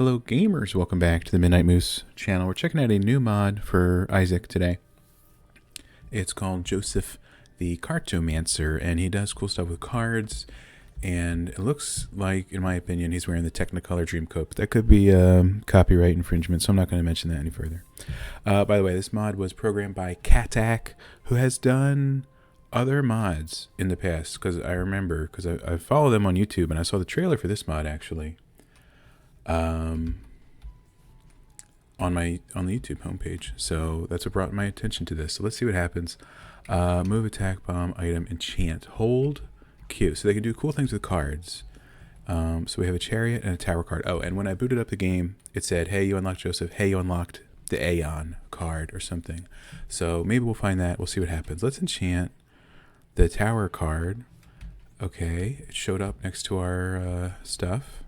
Hello gamers, welcome back to the Midnight Moose channel. We're checking out a new mod for Isaac today. It's called Joseph the Cartomancer, and he does cool stuff with cards, and it looks like, in my opinion, he's wearing the Technicolor Dreamcoat, but that could be copyright infringement, so I'm not going to mention that any further. By the way, this mod was programmed by Katak, who has done other mods in the past, because I remember, because I follow them on YouTube, and I saw the trailer for this mod, actually. On the YouTube homepage, so that's what brought my attention to this. So let's see what happens. Move, attack, bomb, item, enchant, hold, Q. So they can do cool things with cards. So we have a chariot and a tower card. Oh, and when I booted up the game, it said, "Hey, you unlocked Joseph. Hey, you unlocked the Aeon card," or something. So maybe we'll find that. We'll see what happens. Let's enchant the tower card. Okay, it showed up next to our stuff.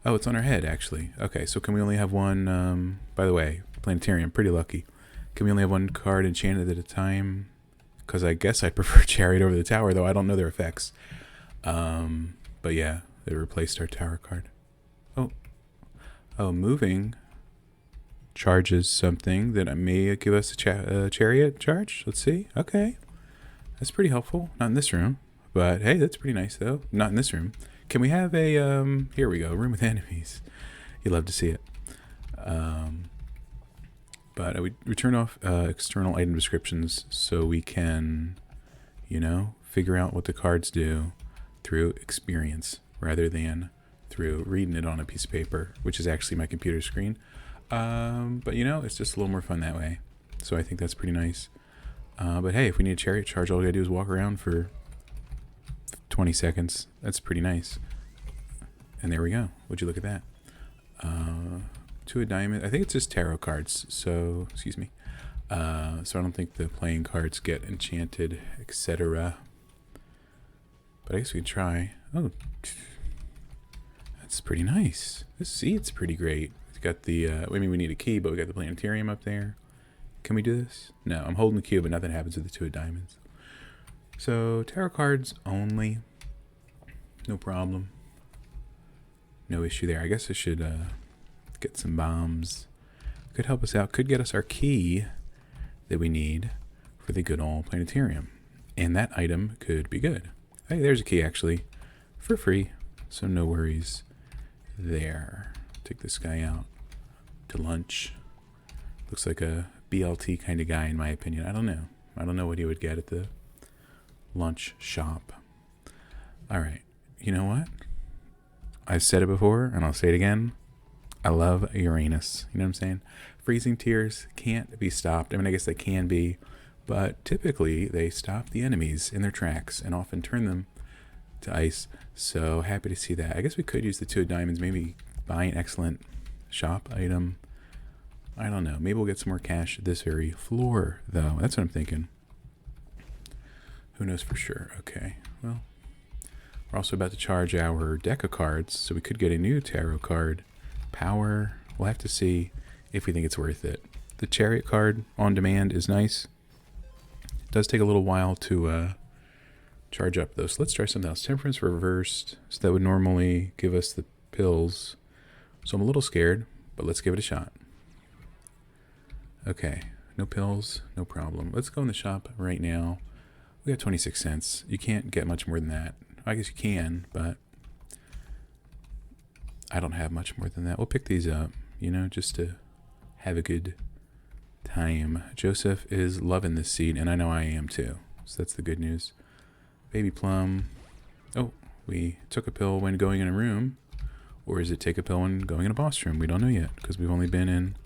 Oh, it's on our head, actually. Okay, so can we only have one, by the way, planetarium, pretty lucky. Can we only have one card enchanted at a time? Because I guess I'd prefer chariot over the tower, though I don't know their effects. But yeah, they replaced our tower card. Oh, moving charges something that may give us a chariot charge. Let's see. Okay, that's pretty helpful. Not in this room, but hey, that's pretty nice, though. Not in this room. Can we have a, here we go, room with enemies. You love to see it. But we turn off external item descriptions so we can, figure out what the cards do through experience rather than through reading it on a piece of paper, which is actually my computer screen. But it's just a little more fun that way. So I think that's pretty nice. But hey, if we need a chariot charge, all we gotta do is walk around for 20 seconds. That's pretty nice. And there we go. Would you look at that? To a diamond. I think it's just tarot cards. So, excuse me. So I don't think the playing cards get enchanted, etc. But I guess we can try. Oh, that's pretty nice. It's pretty great. It's got the, we need a key, but we got the planetarium up there. Can we do this? No, I'm holding the cube, but nothing happens with the two of diamonds. So, tarot cards only. No problem. No issue there. I guess I should get some bombs. Could help us out. Could get us our key that we need for the good old planetarium. And that item could be good. Hey, there's a key, actually. For free. So no worries there. Take this guy out to lunch. Looks like a BLT kind of guy, in my opinion. I don't know. I don't know what he would get at the lunch shop. All right. You know what? I've said it before, and I'll say it again. I love Uranus. You know what I'm saying? Freezing tears can't be stopped. I mean, I guess they can be, but typically they stop the enemies in their tracks and often turn them to ice. So happy to see that. I guess we could use the two of diamonds, maybe buy an excellent shop item. I don't know. Maybe we'll get some more cash at this very floor, though. That's what I'm thinking. Who knows for sure? Okay, well, we're also about to charge our deck of cards, so we could get a new tarot card. Power, we'll have to see if we think it's worth it. The chariot card on demand is nice. It does take a little while to charge up, though, so let's try something else. Temperance reversed, so that would normally give us the pills. So I'm a little scared, but let's give it a shot. Okay, no pills, no problem. Let's go in the shop right now. We got 26 cents. You can't get much more than that. I guess you can, but I don't have much more than that. We'll pick these up, just to have a good time. Joseph is loving this seed, and I know I am too. So that's the good news. Baby plum. Oh, we took a pill when going in a room. Or is it take a pill when going in a boss room? We don't know yet, because we've only been in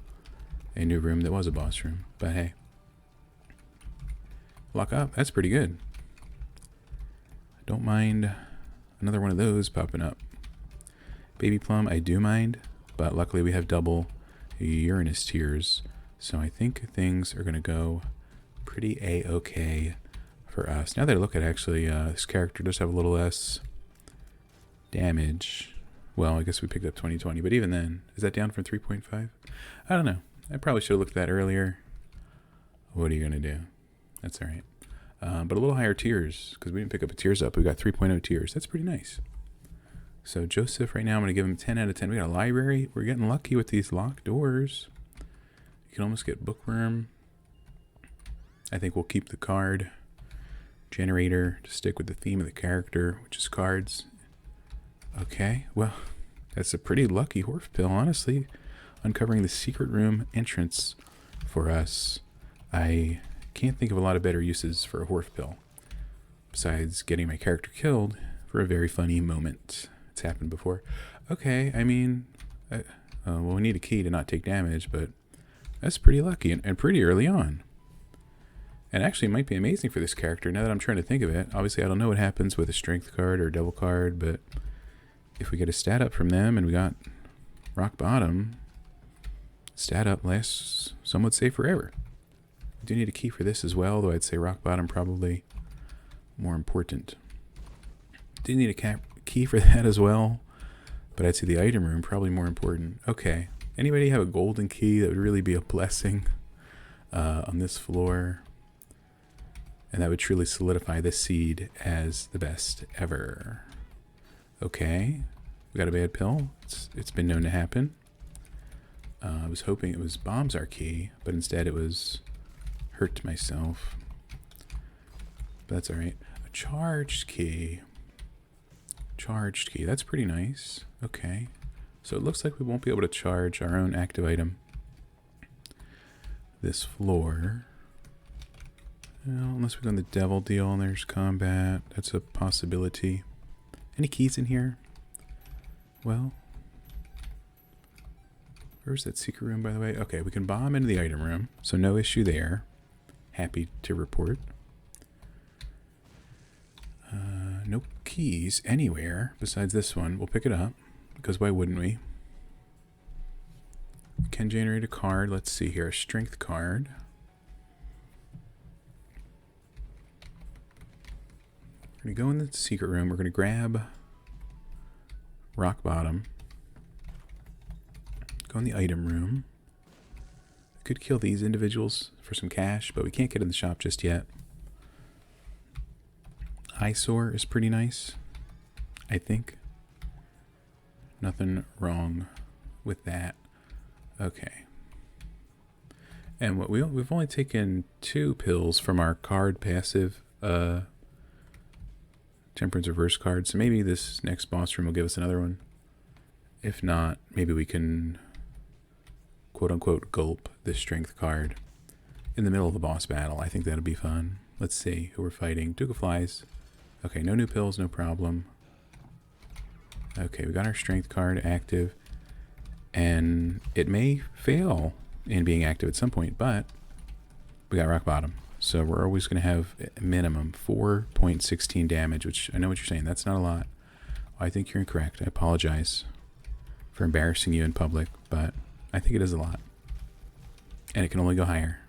a new room that was a boss room. But hey. Lock up. That's pretty good. Don't mind another one of those popping up. Baby plum, I do mind, but luckily we have double Uranus tears, so I think things are going to go pretty a-okay for us. Now that I look at it, actually, this character does have a little less damage. Well, I guess we picked up 2020, but even then, is that down from 3.5? I don't know. I probably should have looked at that earlier. What are you going to do? That's all right. But a little higher tiers, because we didn't pick up a tiers up. We got 3.0 tiers. That's pretty nice. So Joseph, right now, I'm going to give him 10 out of 10. We got a library. We're getting lucky with these locked doors. You can almost get bookworm. I think we'll keep the card generator to stick with the theme of the character, which is cards. Okay, well, that's a pretty lucky Horf pill, honestly. Uncovering the secret room entrance for us. I can't think of a lot of better uses for a Horf pill besides getting my character killed for a very funny moment. It's happened before. Okay, I mean, well, we need a key to not take damage, but that's pretty lucky and pretty early on. And actually, it might be amazing for this character now that I'm trying to think of it. Obviously, I don't know what happens with a strength card or a devil card, but if we get a stat up from them and we got rock bottom, stat up lasts, some would say, forever. We do need a key for this as well, though I'd say rock bottom probably more important. Do need a key for that as well, but I'd say the item room probably more important. Okay, anybody have a golden key that would really be a blessing on this floor? And that would truly solidify this seed as the best ever. Okay, we got a bad pill. It's been known to happen. I was hoping it was bombs our key, but instead it was hurt to myself. But that's all right. A charged key. Charged key. That's pretty nice. Okay, so it looks like we won't be able to charge our own active item this floor. Well, unless we go on the devil deal and there's combat. That's a possibility. Any keys in here? Well, where's that secret room, by the way? Okay, we can bomb into the item room, so no issue there. Happy to report. No keys anywhere besides this one. We'll pick it up, because why wouldn't we? We can generate a card. Let's see here. A strength card. We're going to go in the secret room. We're going to grab rock bottom. Go in the item room. We could kill these individuals for some cash, but we can't get in the shop just yet. Eyesore is pretty nice, I think. Nothing wrong with that. Okay. And what we've only taken 2 pills from our card passive Temperance reverse card, so maybe this next boss room will give us another one. If not, maybe we can quote-unquote gulp this strength card in the middle of the boss battle. I think that'll be fun. Let's see who we're fighting. Duke of Flies. Okay, no new pills, no problem. Okay, we got our strength card active, and it may fail in being active at some point, but we got rock bottom. So we're always going to have minimum 4.16 damage, which I know what you're saying. That's not a lot. I think you're incorrect. I apologize for embarrassing you in public, but I think it is a lot. And it can only go higher.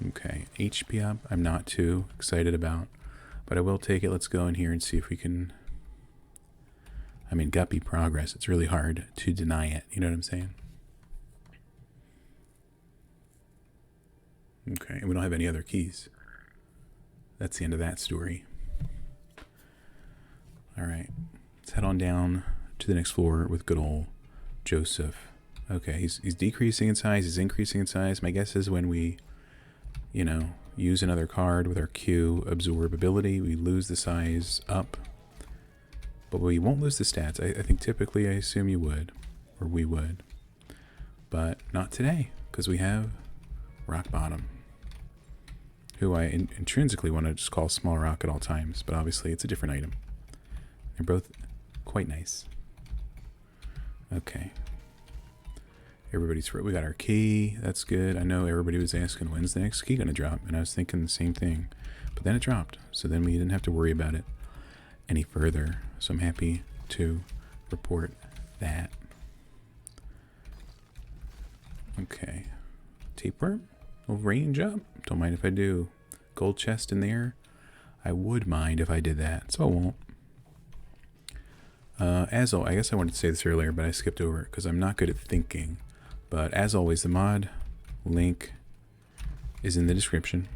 Okay, HP up. I'm not too excited about, but I will take it. Let's go in here and see if we can... I mean, guppy progress. It's really hard to deny it. You know what I'm saying? Okay, and we don't have any other keys. That's the end of that story. All right, let's head on down to the next floor with good old Joseph. Okay, he's decreasing in size, he's increasing in size. My guess is when we, use another card with our Q absorb ability, we lose the size up. But we won't lose the stats. I think typically I assume you would, or we would. But not today, because we have Rock Bottom, who I intrinsically want to just call Small Rock at all times, but obviously it's a different item. They're both quite nice. Okay. Everybody's we got our key. That's good. I know everybody was asking, when's the next key going to drop? And I was thinking the same thing. But then it dropped. So then we didn't have to worry about it any further. So I'm happy to report that. Okay. Tapeworm. We'll range up. Don't mind if I do. Gold chest in there. I would mind if I did that. So I won't. As always, I guess I wanted to say this earlier, but I skipped over it because I'm not good at thinking. But as always, the mod link is in the description.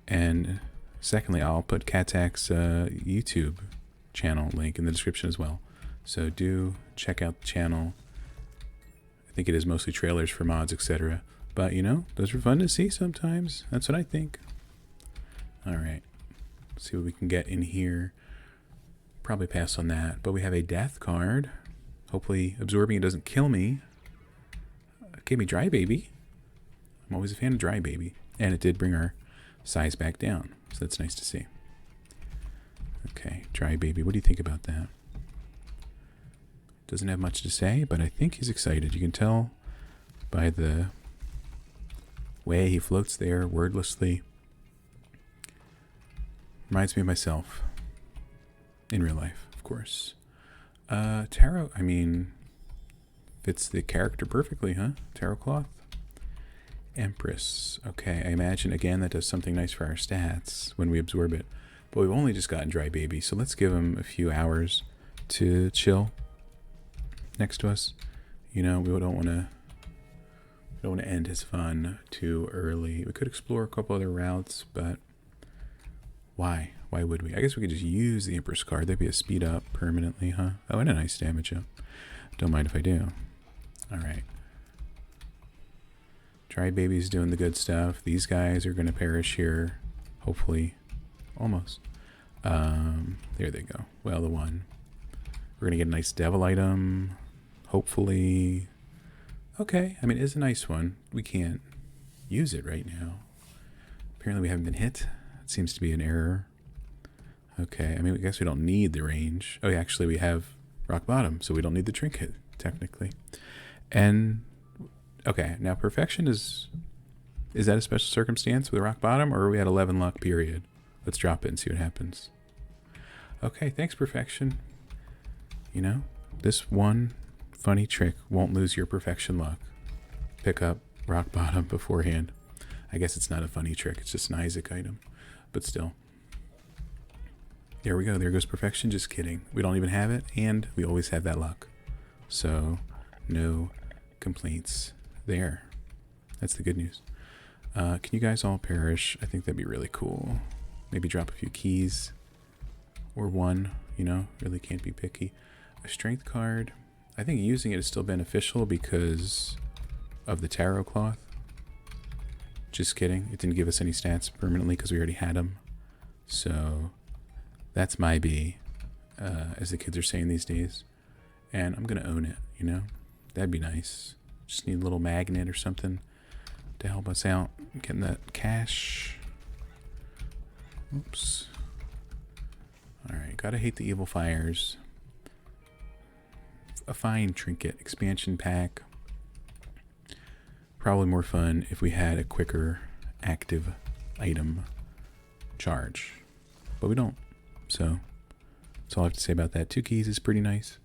And secondly, I'll put Katak's YouTube channel link in the description as well. So do check out the channel. I think it is mostly trailers for mods, etc. But, you know, those are fun to see sometimes. That's what I think. All right. Let's see what we can get in here. Probably pass on that. But we have a death card. Hopefully absorbing it doesn't kill me. It gave me Dry Baby. I'm always a fan of Dry Baby. And it did bring our size back down. So that's nice to see. Okay, Dry Baby. What do you think about that? Doesn't have much to say, but I think he's excited. You can tell by the way he floats there wordlessly. Reminds me of myself. In real life, of course. Tarot, I mean, fits the character perfectly, huh? Tarot cloth. Empress. Okay, I imagine, again, that does something nice for our stats when we absorb it. But we've only just gotten Dry Baby, so let's give him a few hours to chill next to us. You know, we don't want to end his fun too early. We could explore a couple other routes, but why? Why would we? I guess we could just use the Empress card. That'd be a speed up permanently, huh? Oh, and a nice damage up. Don't mind if I do. All right. Dry Baby's doing the good stuff. These guys are going to perish here. Hopefully. Almost. There they go. Well, the one. We're going to get a nice devil item. Hopefully. Okay. I mean, it's a nice one. We can't use it right now. Apparently we haven't been hit. It seems to be an error. Okay. I mean, I guess we don't need the range. Oh, yeah, actually, we have rock bottom, so we don't need the trinket, technically. And, okay. Now, perfection is that a special circumstance with rock bottom, or are we at 11 luck period? Let's drop it and see what happens. Okay, thanks, perfection. You know, this one funny trick won't lose your perfection luck. Pick up rock bottom beforehand. I guess it's not a funny trick. It's just an Isaac item. But still. There we go. There goes perfection. Just kidding. We don't even have it, and we always have that luck. So, no complaints there. That's the good news. Can you guys all perish? I think that'd be really cool. Maybe drop a few keys. Or one, you know, really can't be picky. A strength card. I think using it is still beneficial because of the tarot cloth. Just kidding. It didn't give us any stats permanently because we already had them. So that's my B, as the kids are saying these days. And I'm going to own it, you know. That'd be nice. Just need a little magnet or something to help us out. Getting that cash. Oops. Alright, gotta hate the evil fires. A fine trinket expansion pack. Probably more fun if we had a quicker active item charge. But we don't. So, that's all I have to say about that. 2 keys is pretty nice.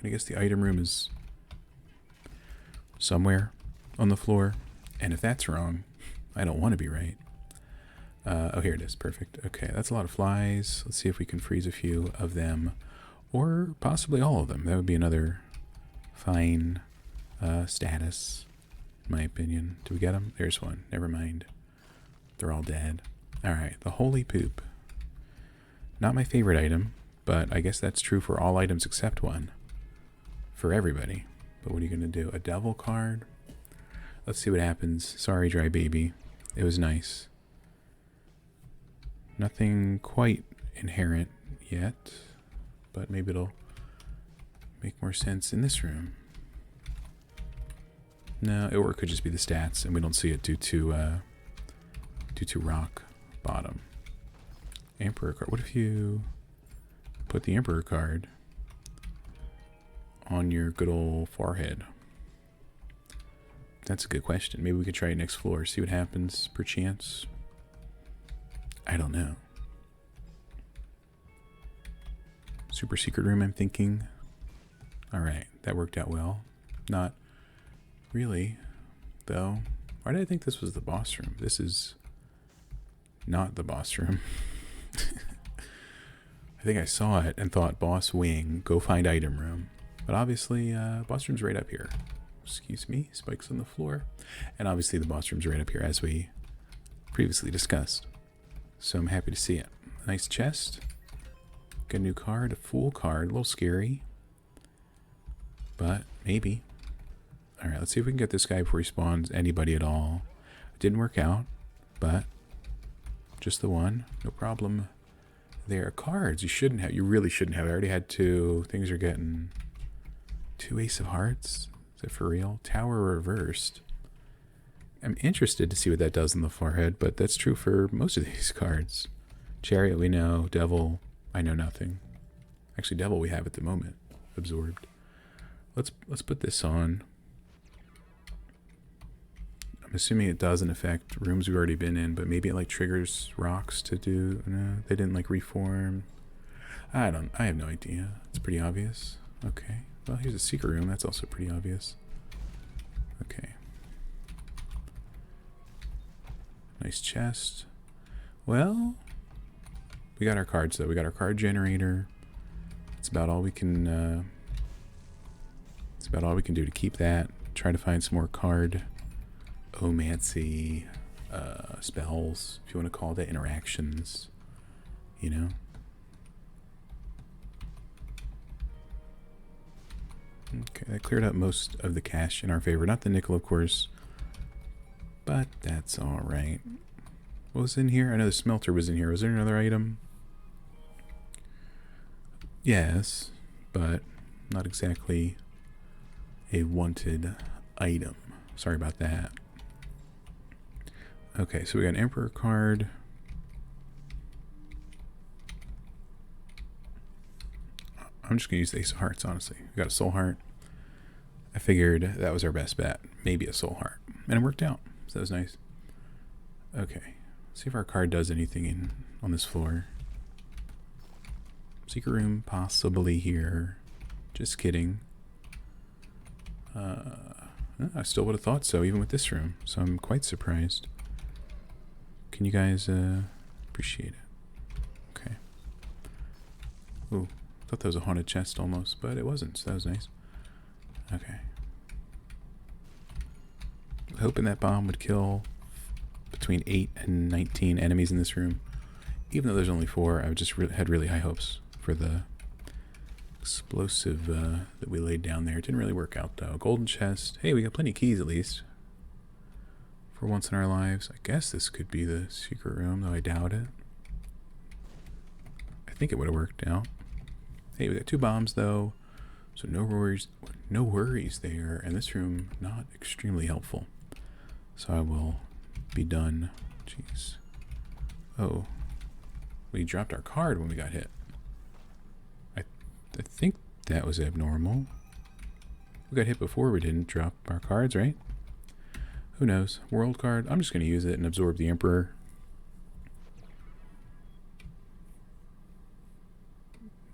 I guess the item room is somewhere on the floor. And if that's wrong, I don't want to be right. Oh, here it is. Perfect. Okay, that's a lot of flies. Let's see if we can freeze a few of them. Or possibly all of them. That would be another fine status, in my opinion. Do we get them? There's one. Never mind. They're all dead. Alright, the Holy Poop. Not my favorite item, but I guess that's true for all items except one. For everybody. But what are you going to do? A devil card? Let's see what happens. Sorry, Dry Baby. It was nice. Nothing quite inherent yet, but maybe it'll make more sense in this room. No, or it could just be the stats, and we don't see it due to rock bottom. Emperor card. What if you put the Emperor card on your good old forehead? That's a good question. Maybe we could try it next floor, see what happens, perchance. I don't know. Super secret room, I'm thinking. Alright, that worked out well. Not really, though. Why did I think this was the boss room? This is not the boss room. I think I saw it and thought boss wing, go find item room. But obviously, boss room's right up here. Excuse me, spikes on the floor. And obviously the boss room's right up here, as we previously discussed. So I'm happy to see it. A nice chest. Get a new card, a full card. A little scary. But maybe. Alright, let's see if we can get this guy before he spawns anybody at all. It didn't work out, but just the one. No problem. There are cards you shouldn't have. You really shouldn't have. I already had 2. Things are getting 2 Ace of Hearts. Is that for real? Tower reversed. I'm interested to see what that does on the forehead, but that's true for most of these cards. Chariot we know. Devil, I know nothing. Actually, Devil we have at the moment. Absorbed. Let's put this on. I'm assuming it doesn't affect rooms we've already been in, but maybe it like triggers rocks to do. No, they didn't like reform. I have no idea. It's pretty obvious. Okay. Well, here's a secret room. That's also pretty obvious. Okay. Nice chest. Well, we got our cards though. We got our card generator. It's about all we can. It's about all we can do to keep that. Try to find some more card omancy spells, if you want to call that, interactions. You know. Okay, that cleared up most of the cash in our favor. Not the nickel, of course. But that's alright. What was in here? I know the smelter was in here. Was there another item? Yes, but not exactly a wanted item. Sorry about that. Okay, so we got an Emperor card. I'm just going to use the Ace of Hearts, honestly. We got a Soul Heart. I figured that was our best bet. Maybe a Soul Heart. And it worked out. So that was nice. Okay. Let's see if our card does anything on this floor. Secret room, possibly here. Just kidding. I still would have thought so, even with this room. So I'm quite surprised. Can you guys appreciate it? Okay. Ooh. Thought that was a haunted chest almost, but it wasn't, so that was nice. Okay. Hoping that bomb would kill between 8 and 19 enemies in this room. Even though there's only 4, I just had really high hopes for the explosive that we laid down there. It didn't really work out though. Golden chest. Hey, we got plenty of keys at least. For once in our lives. I guess this could be the secret room, though I doubt it. I think it would have worked out. Hey, we got 2 bombs though, so no worries there. And this room not extremely helpful, so I will be done. Jeez. Oh, we dropped our card when we got hit. I think that was abnormal. We got hit before. We didn't drop our cards, right? Who knows? World card. I'm just going to use it and absorb the Emperor.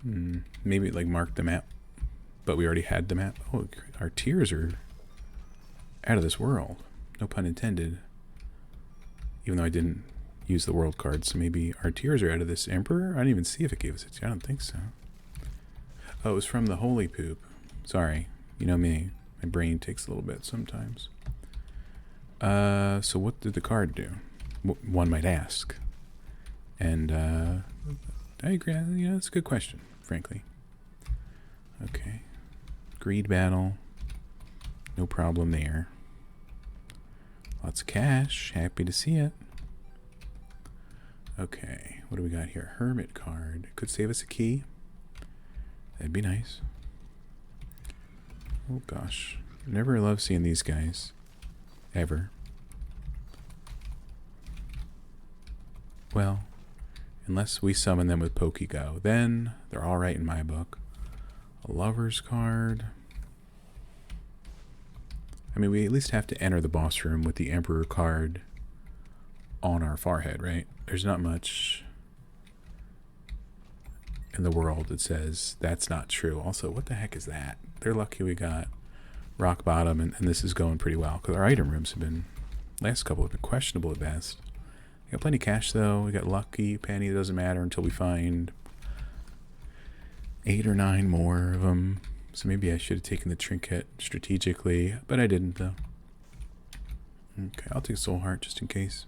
Maybe it like marked the map, but we already had the map. Oh, our tiers are out of this world. No pun intended. Even though I didn't use the world card, so maybe our tiers are out of this Emperor. I didn't even see if it gave us a. I don't think so. Oh, it was from the holy poop. Sorry, you know me. My brain takes a little bit sometimes. So what did the card do? One might ask. And I agree. Yeah, that's a good question, frankly. Okay. Greed battle. No problem there. Lots of cash. Happy to see it. Okay. What do we got here? Hermit card. Could save us a key. That'd be nice. Oh, gosh. Never love seeing these guys. Ever. Well, unless we summon them with Pokego, then they're alright in my book. A lover's card. I mean, we at least have to enter the boss room with the Emperor card on our forehead, right? There's not much in the world that says that's not true. Also, what the heck is that? They're lucky we got rock bottom, and this is going pretty well, because our item rooms have been, last couple have been questionable at best. We got plenty of cash though. We got lucky penny. It doesn't matter until we find 8 or 9 more of them. So maybe I should have taken the trinket strategically, but I didn't though. Okay, I'll take Soul Heart just in case.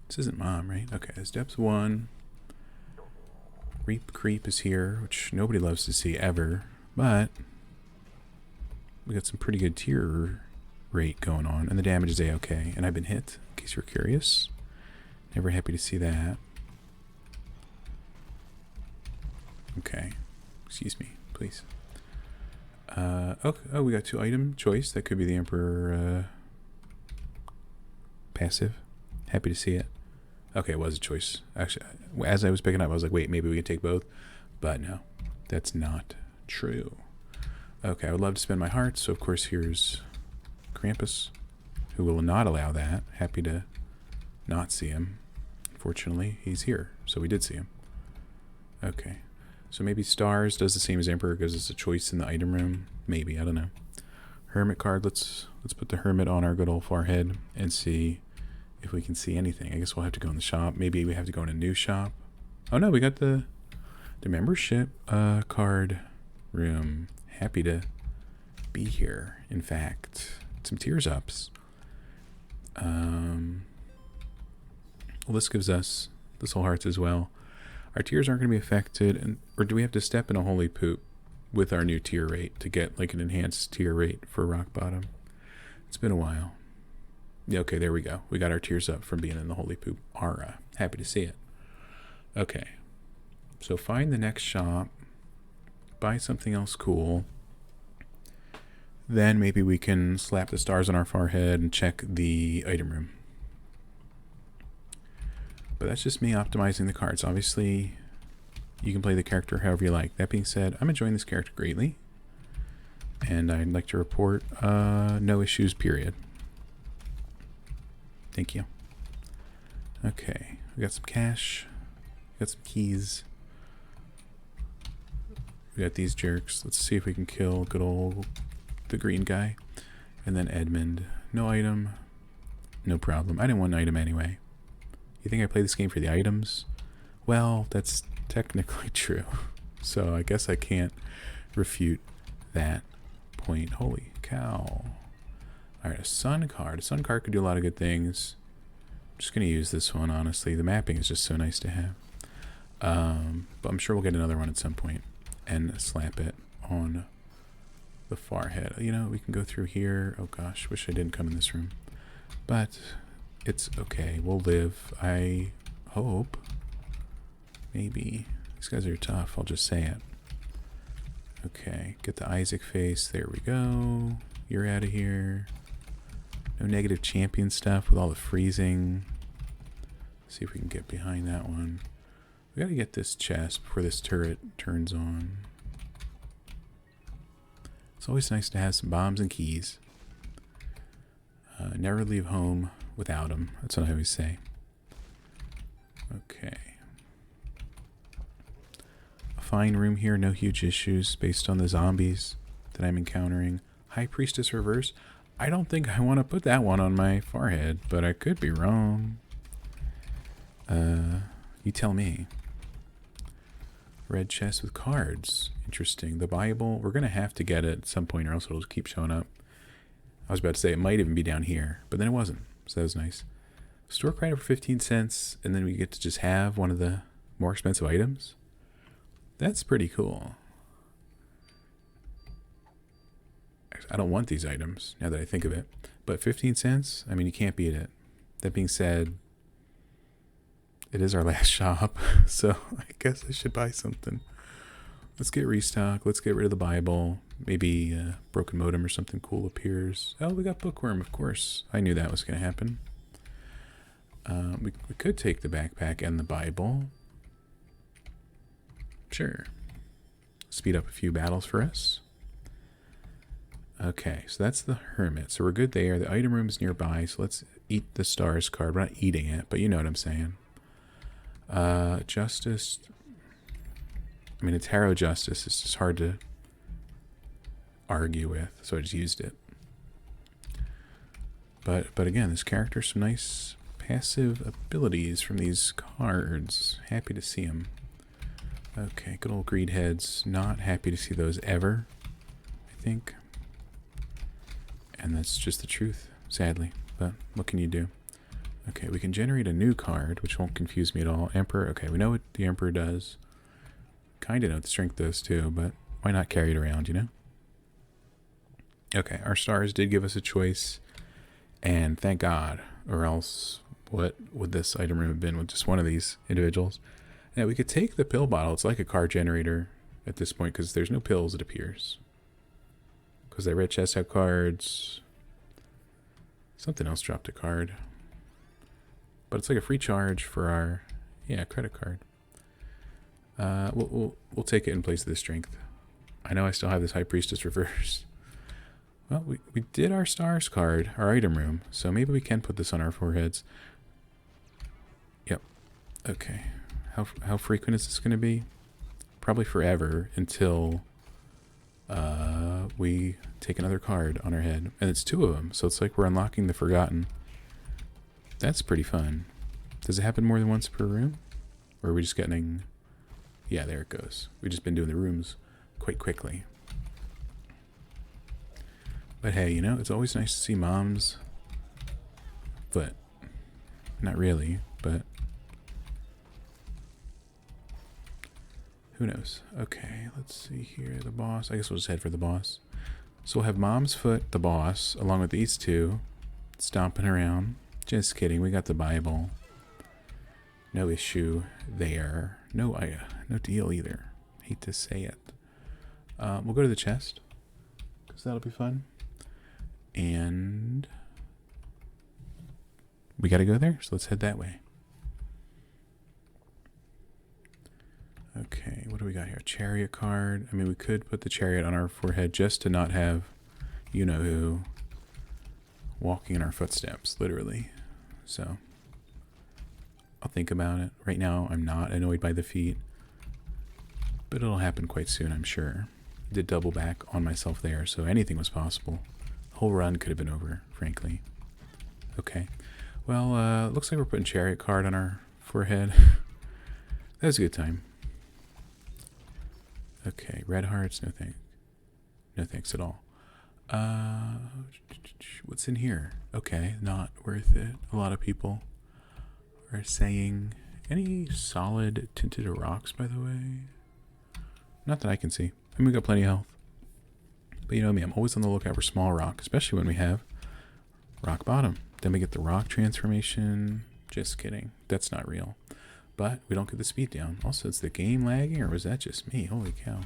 This isn't Mom, right? Okay, steps 1. Reap Creep is here, which nobody loves to see ever, but we got some pretty good tier rate going on, and the damage is a-okay, and I've been hit, in case you're curious. Never happy to see that. Okay. Excuse me, please. Okay. Oh, we got 2 item choice. That could be the Emperor passive. Happy to see it. Okay, it was a choice. Actually, as I was picking up, I was like, wait, maybe we can take both. But no, that's not true. Okay, I would love to spend my heart, so of course here's Krampus, who will not allow that. Happy to not see him. Unfortunately, he's here, so we did see him. Okay. So maybe Stars does the same as Emperor because it's a choice in the item room. Maybe, I don't know. Hermit card, let's put the Hermit on our good old forehead and see if we can see anything. I guess we'll have to go in the shop. Maybe we have to go in a new shop. Oh no, we got the membership card room. Happy to be here, in fact. Some tears ups. Well, this gives us the soul hearts as well. Our tiers aren't going to be affected, or do we have to step in a holy poop with our new tier rate to get like an enhanced tier rate for rock bottom? It's been a while. Yeah, okay, there we go. We got our tiers up from being in the holy poop aura. Happy to see it. Okay, so find the next shop, buy something else cool. Then maybe we can slap the stars on our forehead and check the item room. But that's just me optimizing the cards. Obviously, you can play the character however you like. That being said, I'm enjoying this character greatly. And I'd like to report no issues, period. Thank you. Okay, we got some cash. We got some keys. We got these jerks. Let's see if we can kill good old the green guy. And then Edmund. No item. No problem. I didn't want an item anyway. You think I play this game for the items? Well, that's technically true. So I guess I can't refute that point. Holy cow. Alright, a sun card. A sun card could do a lot of good things. I'm just going to use this one, honestly. The mapping is just so nice to have. But I'm sure we'll get another one at some point and slap it on the forehead. You know, we can go through here. Oh gosh, wish I didn't come in this room. But it's okay. We'll live. I hope. Maybe. These guys are tough. I'll just say it. Okay. Get the Isaac face. There we go. You're out of here. No negative champion stuff with all the freezing. See if we can get behind that one. We gotta get this chest before this turret turns on. It's always nice to have some bombs and keys. Never leave home without them. That's what I always say. Okay. A fine room here. No huge issues based on the zombies that I'm encountering. High Priestess Reverse. I don't think I want to put that one on my forehead, but I could be wrong. You tell me. Red chest with cards. Interesting. The Bible. We're going to have to get it at some point or else it'll keep showing up. I was about to say it might even be down here, but then it wasn't. So that was nice. Store credit for 15 cents, and then we get to just have one of the more expensive items. That's pretty cool. I don't want these items, now that I think of it. But 15 cents? I mean, you can't beat it. That being said, it is our last shop, so I guess I should buy something. Let's get restock. Let's get rid of the Bible. Maybe a broken modem or something cool appears. Oh, we got Bookworm, of course. I knew that was going to happen. We could take the backpack and the Bible. Sure. Speed up a few battles for us. Okay, so that's the Hermit. So we're good there. The item room is nearby, so let's eat the stars card. We're not eating it, but you know what I'm saying. Justice. I mean, a tarot justice is just hard to argue with, so I just used it. But again, this character, some nice passive abilities from these cards. Happy to see them. Okay, good old greed heads. Not happy to see those ever, I think. And that's just the truth, sadly. But what can you do? Okay, we can generate a new card, which won't confuse me at all. Emperor. Okay, we know what the Emperor does. kind of know what the strength does too, but why not carry it around, you know? Okay, our stars did give us a choice, and thank God, or else what would this item room have been with just one of these individuals? Now, we could take the pill bottle. It's like a card generator at this point because there's no pills, it appears. Because that red chest have cards. Something else dropped a card. But it's like a free charge for our, credit card. We'll take it in place of the strength. I know I still have this High Priestess reverse. Well, we did our stars card, our item room, so maybe we can put this on our foreheads. Yep. Okay. How frequent is this going to be? Probably forever until we take another card on our head. And it's 2 of them, so it's like we're unlocking the Forgotten. That's pretty fun. Does it happen more than once per room? Or are we just getting... Yeah, there it goes. We've just been doing the rooms quite quickly. But hey, you know, it's always nice to see Mom's foot. Not really, but... Who knows? Okay, let's see here. The boss. I guess we'll just head for the boss. So we'll have Mom's foot, the boss, along with these 2 stomping around. Just kidding. We got the Bible. No issue there. No deal either. Hate to say it. We'll go to the chest because that'll be fun. And we got to go there, so let's head that way. Okay, what do we got here? Chariot card. I mean, we could put the chariot on our forehead just to not have you-know-who walking in our footsteps, literally. So, I'll think about it. Right now, I'm not annoyed by the feet, but it'll happen quite soon, I'm sure. I did double back on myself there, so anything was possible. The whole run could have been over, frankly. Okay. Well, looks like we're putting chariot card on our forehead. That was a good time. Okay, red hearts, no thanks. No thanks at all. What's in here? Okay, not worth it. A lot of people are saying. Any solid tinted rocks, by the way? Not that I can see. I mean, we got plenty of health. But you know me, I'm always on the lookout for small rock, especially when we have rock bottom. Then we get the rock transformation. Just kidding. That's not real. But we don't get the speed down. Also, is the game lagging, or was that just me? Holy cow.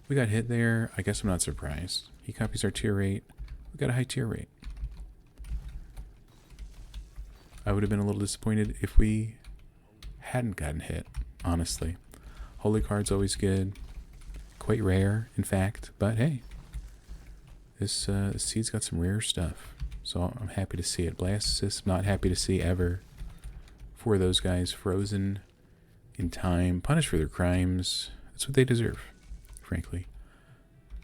We got hit there. I guess I'm not surprised. He copies our tier rate. We got a high tier rate. I would have been a little disappointed if we hadn't gotten hit, honestly. Holy card's always good. Quite rare, in fact. But hey, this seed's got some rare stuff. So I'm happy to see it. Blastocyst, not happy to see ever. For those guys, frozen in time, punished for their crimes. That's what they deserve, frankly.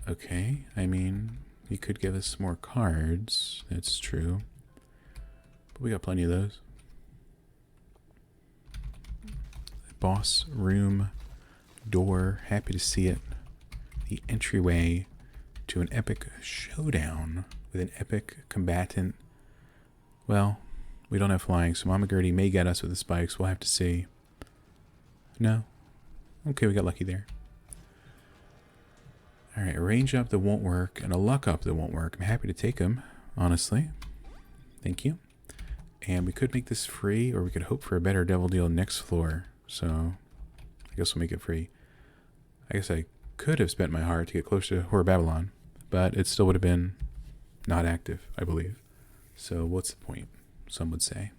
Okay, I mean, you could give us more cards. That's true. But we got plenty of those. Boss room door. Happy to see it. The entryway to an epic showdown with an epic combatant. Well, we don't have flying, so Mama Gertie may get us with the spikes. We'll have to see. No? Okay, we got lucky there. Alright, a range up that won't work and a luck up that won't work. I'm happy to take them, honestly. Thank you. And we could make this free, or we could hope for a better devil deal next floor. So, I guess we'll make it free. I guess I could have spent my heart to get closer to Horror Babylon, but it still would have been not active, I believe. So, what's the point? Some would say.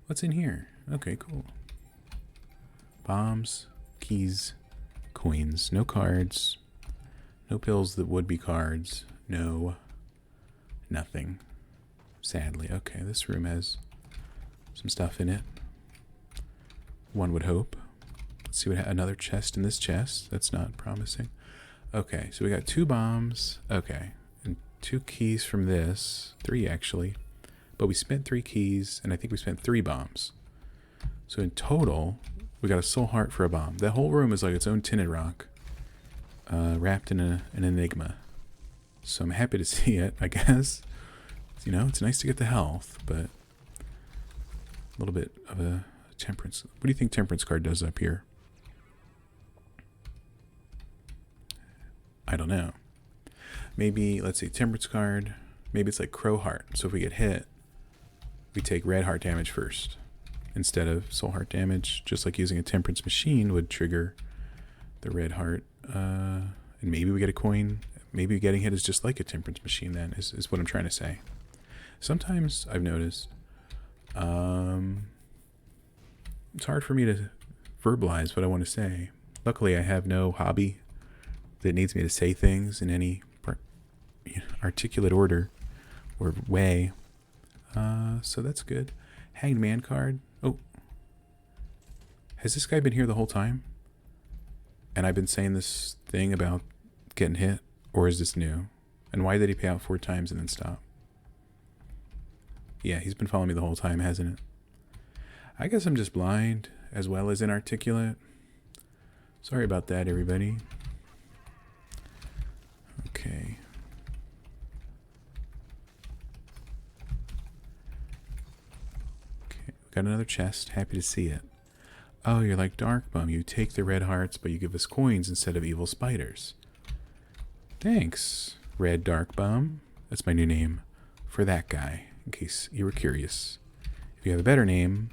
What's in here? Okay, cool. Bombs, keys, coins. No cards. No pills that would be cards. No. Nothing. Sadly. Okay, this room has some stuff in it. One would hope. Let's see what another chest in this chest. That's not promising. Okay, so we got 2 bombs. Okay, and 2 keys from this. 3 actually. But we spent 3 keys, and I think we spent 3 bombs. So in total, we got a soul heart for a bomb. That whole room is like its own tinted rock, wrapped in an enigma. So I'm happy to see it, I guess. You know, it's nice to get the health, but a little bit of a temperance. What do you think temperance card does up here? I don't know. Maybe, let's say, Temperance card. Maybe it's like Crow Heart. So if we get hit, we take red heart damage first instead of soul heart damage, just like using a Temperance machine would trigger the red heart. And maybe we get a coin. Maybe getting hit is just like a Temperance machine then, is what I'm trying to say. Sometimes I've noticed it's hard for me to verbalize what I want to say. Luckily, I have no hobby that needs me to say things in any articulate order or way. So that's good. Hanged Man card. Oh. Has this guy been here the whole time? And I've been saying this thing about getting hit? Or is this new? And why did he pay out 4 times and then stop? Yeah, he's been following me the whole time, hasn't it? I guess I'm just blind as well as inarticulate. Sorry about that, everybody. Okay. Okay, we got another chest. Happy to see it. Oh, you're like Dark Bum. You take the red hearts, but you give us coins instead of evil spiders. Thanks, Red Dark Bum. That's my new name for that guy, in case you were curious. If you have a better name,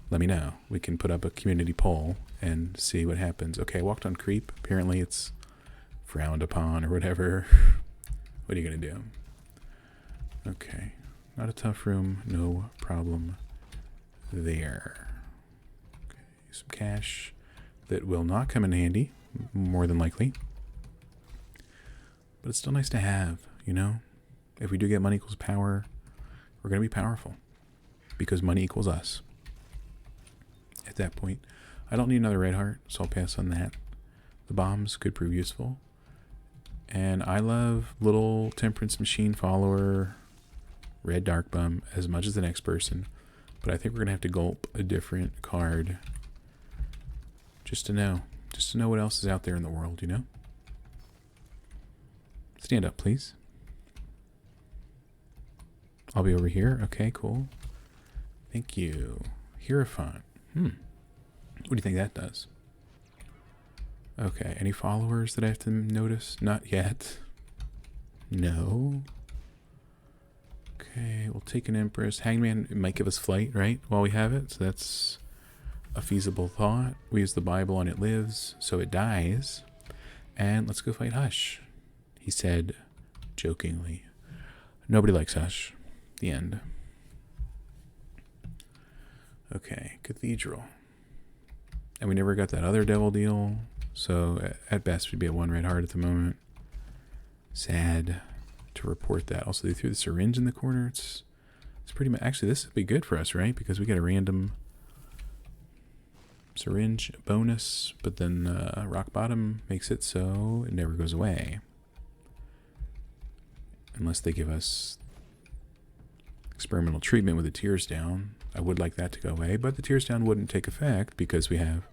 let me know. We can put up a community poll and see what happens. Okay, I walked on creep. Apparently it's frowned upon or whatever. What are you going to do? Okay, not a tough room. No problem there. Okay, some cash that will not come in handy, more than likely. But it's still nice to have, you know? If we do get money equals power, we're going to be powerful. Because money equals us. At that point. I don't need another red heart, so I'll pass on that. The bombs could prove useful. And I love little Temperance Machine follower, Red Dark Bum, as much as the next person. But I think we're going to have to gulp a different card. Just to know. Just to know what else is out there in the world, you know? Stand up, please. I'll be over here. Okay, cool. Thank you. Hierophant. What do you think that does? Okay, any followers that I have to notice? Not yet. No. Okay, we'll take an Empress. Hangman might give us flight, right? While we have it. So that's a feasible thought. We use the Bible on it lives, so it dies. And let's go fight Hush. He said, jokingly. Nobody likes Hush. The end. Okay, Cathedral. And we never got that other devil deal. So at best, we'd be at 1 red heart at the moment. Sad to report that. Also, they threw the syringe in the corner. It's pretty much... Actually, this would be good for us, right? Because we get a random syringe bonus. But then Rock Bottom makes it so it never goes away. Unless they give us experimental treatment with the tears down. I would like that to go away, but the tears down wouldn't take effect because we have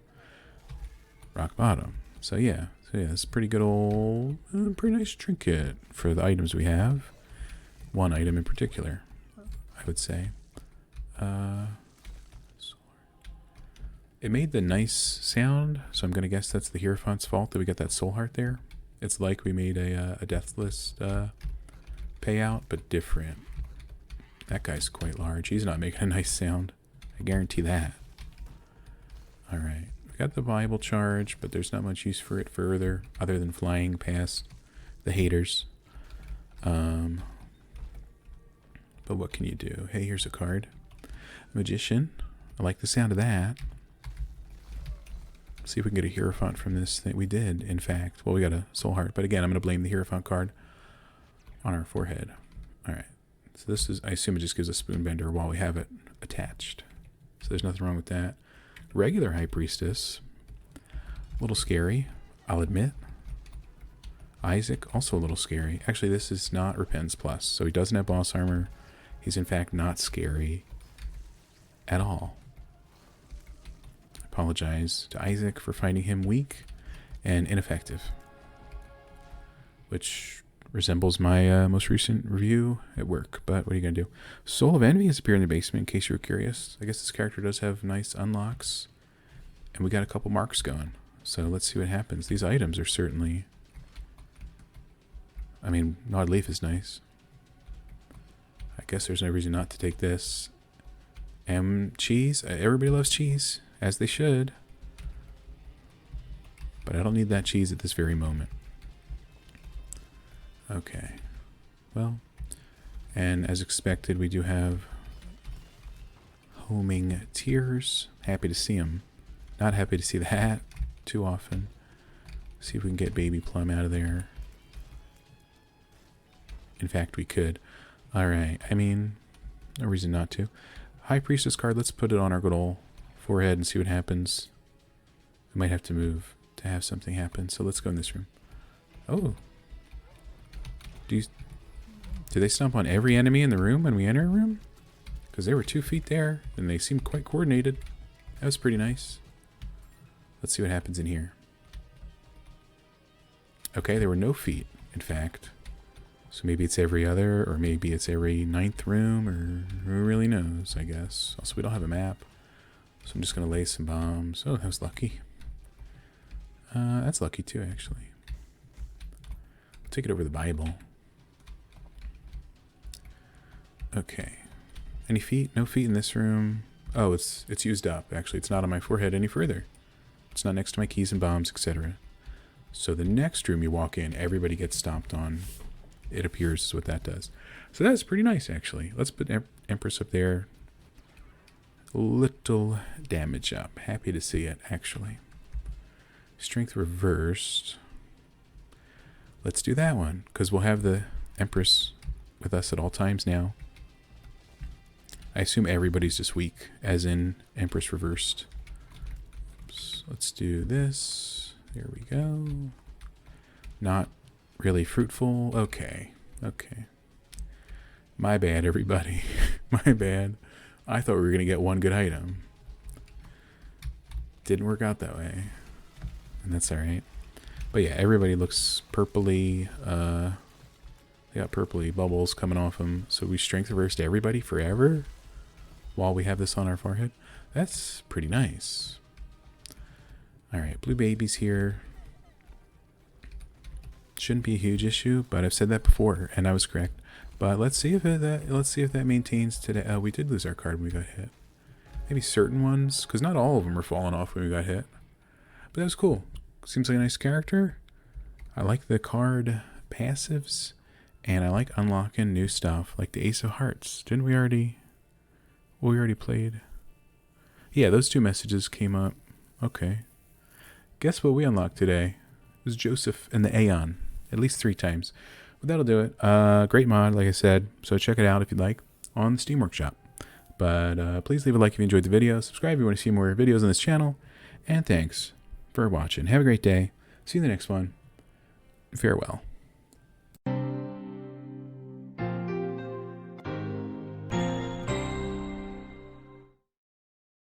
Rock Bottom. So yeah, it's a pretty good old, pretty nice trinket for the items we have. One item in particular, I would say. It made the nice sound, so I'm going to guess that's the Hierophant's fault that we got that soul heart there. It's like we made a Deathless payout, but different. That guy's quite large. He's not making a nice sound. I guarantee that. Alright. We got the Bible charge, but there's not much use for it further, other than flying past the haters. But what can you do? Hey, here's a card. Magician. I like the sound of that. See if we can get a Hierophant from this thing. We did, in fact. Well, we got a soul heart, but again, I'm going to blame the Hierophant card on our forehead. Alright. So this is, I assume it just gives a spoonbender while we have it attached. So there's nothing wrong with that. Regular High Priestess. A little scary, I'll admit. Isaac, also a little scary. Actually, this is not Repentance Plus, so he doesn't have boss armor. He's in fact not scary at all. I apologize to Isaac for finding him weak and ineffective. Which resembles my most recent review at work, but what are you going to do? Soul of Envy has appeared in the basement, in case you were curious. I guess this character does have nice unlocks, and we got a couple marks going. So let's see what happens. These items are certainly I mean, gnawed leaf is nice. I guess there's no reason not to take this. Cheese. Everybody loves cheese, as they should. But I don't need that cheese at this very moment. Okay. Well, and as expected, we do have homing tears. Happy to see them. Not happy to see the hat too often. See if we can get Baby Plum out of there. In fact, we could. Alright, I mean, no reason not to. High Priestess card, let's put it on our good old forehead and see what happens. We might have to move to have something happen, so let's go in this room. Oh. Do they stomp on every enemy in the room when we enter a room? Because there were 2 feet there, and they seemed quite coordinated. That was pretty nice. Let's see what happens in here. Okay, there were no feet, in fact. So maybe it's every other, or maybe it's every 9th room, or who really knows, I guess. Also, we don't have a map. So I'm just going to lay some bombs. Oh, that was lucky. That's lucky too, actually. I'll take it over the Bible. Okay. Any feet? No feet in this room. Oh, it's used up. Actually, it's not on my forehead any further. It's not next to my keys and bombs, etc. So the next room you walk in, everybody gets stomped on. It appears is what that does. So that's pretty nice, actually. Let's put Empress up there. Little damage up. Happy to see it, actually. Strength reversed. Let's do that one, because we'll have the Empress with us at all times now. I assume everybody's just weak, as in Empress reversed. Oops. Let's do this. There we go. Not really fruitful. Okay. Okay. My bad, everybody. My bad. I thought we were going to get one good item. Didn't work out that way. And that's alright. But yeah, everybody looks purpley. They got purpley bubbles coming off them. So we strength reversed everybody forever while we have this on our forehead. That's pretty nice. Alright, blue baby's here. Shouldn't be a huge issue, but I've said that before, and I was correct. But let's see if that maintains today. We did lose our card when we got hit. Maybe certain ones, because not all of them are falling off when we got hit. But that was cool. Seems like a nice character. I like the card passives, and I like unlocking new stuff, like the Ace of Hearts. Didn't we already? Well, we already played. Yeah, those 2 messages came up. Okay. Guess what we unlocked today? It was Joseph and the Aeon. At least 3 times. But that'll do it. Great mod, like I said. So check it out if you'd like on the Steam Workshop. But please leave a like if you enjoyed the video. Subscribe if you want to see more videos on this channel. And thanks for watching. Have a great day. See you in the next one. Farewell.